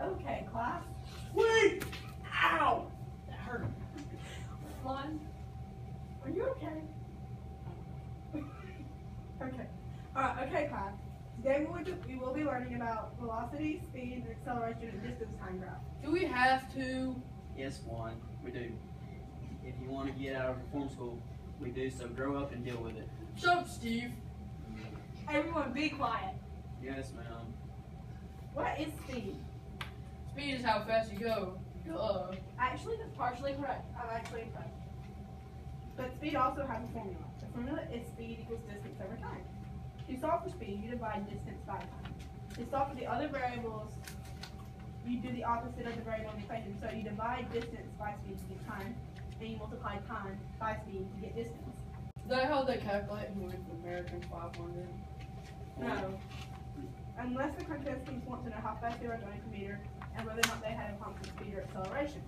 Okay, class. Wait! Ow! That hurt. One. Are you okay? Okay. Okay, class. Today we will be learning about velocity, speed, and acceleration and distance time graph. Do we have to? Yes, Juan, we do. If you want to get out of reform school, we do, so grow up and deal with it. Shut up, Steve. Everyone be quiet. Yes, ma'am. What is speed? Speed is how fast you go. Duh. Actually, that's partially correct. I'm actually correct. But speed also has a formula. The formula is speed equals distance over time. To solve for speed, you divide distance by time. To solve for the other variables, you do the opposite of the variable in the equation. So you divide distance by speed to get time, and you multiply time by speed to get distance. Is that how they calculate who wins the American 500? No. Unless the contestants want to know how fast they were going per meter and whether or not they had a constant speed or acceleration.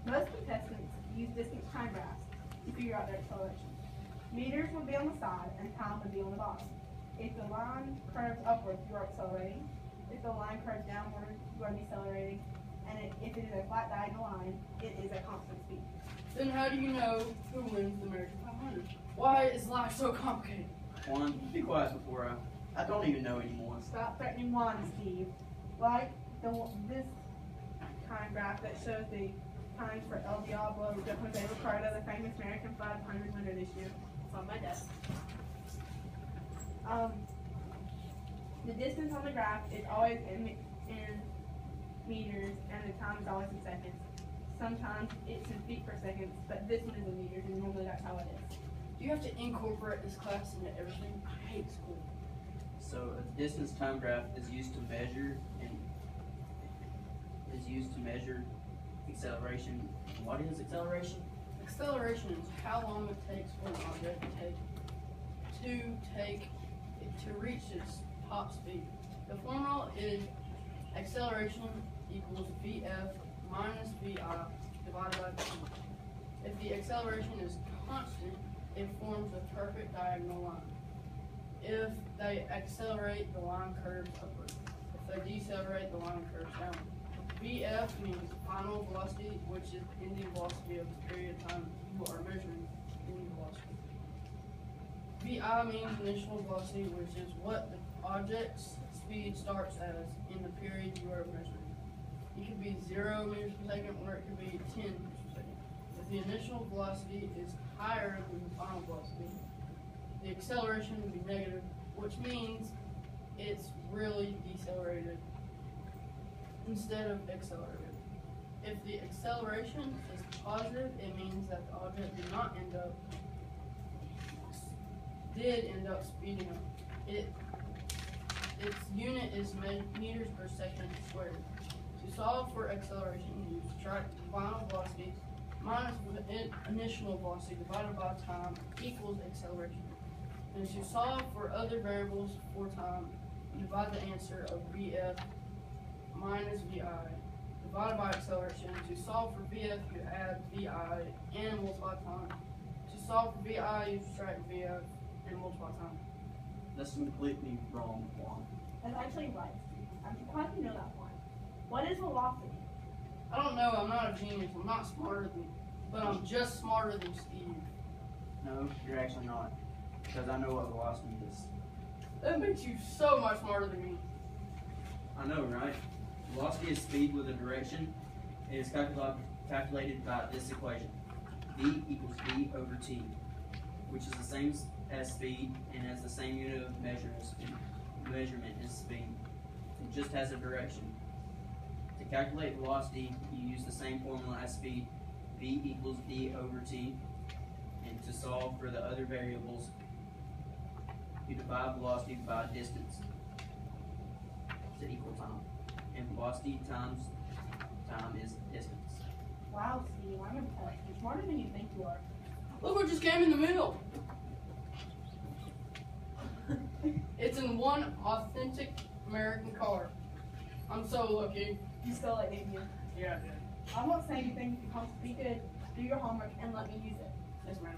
Most contestants use distance time graphs to figure out their acceleration. Meters will be on the side and time will be on the bottom. If the line curves upward, you are accelerating. If the line curves downward, you are decelerating. And if it is a flat diagonal line, it is a constant speed. Then how do you know who wins the American 500? Why is life so complicated? Juan, be quiet before I don't even know anymore. Stop threatening Juan, Steve. Like this time graph that shows the times for El Diablo, Jose Ricardo, the famous American 500 winner this year. It's on my desk. The distance on the graph is always in meters, and the time is always in seconds. Sometimes it's in feet per second, but this one is in meters, and normally that's how it is. Do you have to incorporate this class into everything? I hate school. So a distance time graph is used to measure acceleration. What is acceleration? Acceleration is how long it takes for an object to reach its top speed. The formula is acceleration equals Vf minus Vi divided by t. If the acceleration is constant, it forms a perfect diagonal line. If they accelerate, the line curves upward. If they decelerate, the line curves downward. Vf means final velocity, which is ending velocity of the period of time you are measuring ending velocity. Vi means initial velocity, which is what the object's speed starts as in the period you are measuring. It could be 0 meters per second, or it could be 10 meters per second. If the initial velocity is higher than the final velocity, the acceleration will be negative, which means it's really decelerated instead of accelerated. If the acceleration is positive, it means that the object did end up speeding up. Its unit is meters per second squared. To solve for acceleration, you subtract the final velocity minus the initial velocity divided by time equals acceleration. And to solve for other variables for time, you divide the answer of Vf minus Vi divided by acceleration. To solve for Vf, you add Vi and multiply time. To solve for Vi, you subtract Vf and multiply time. That's completely wrong, Juan. That's actually right, Steve. I'm surprised you know that one. What is velocity? I don't know, I'm not a genius, I'm not smarter than you, but I'm just smarter than Steve. No, you're actually not. Because I know what velocity is. That makes you so much smarter than me. I know, right? Velocity is speed with a direction. It is calculated by this equation. V equals V over T, which is the same as speed and has the same unit of measurement as speed. It just has a direction. To calculate velocity, you use the same formula as speed. V equals V over T. And to solve for the other variables, you divide velocity by distance to equal time. And velocity times time is distance. Wow, Steve, I'm impressed. You're smarter than you think you are. Look what just came in the mail. It's in one authentic American car. I'm so lucky. You stole it, didn't you? Yeah, I did. I won't say anything because be good, do your homework, and let me use it. Yes, ma'am.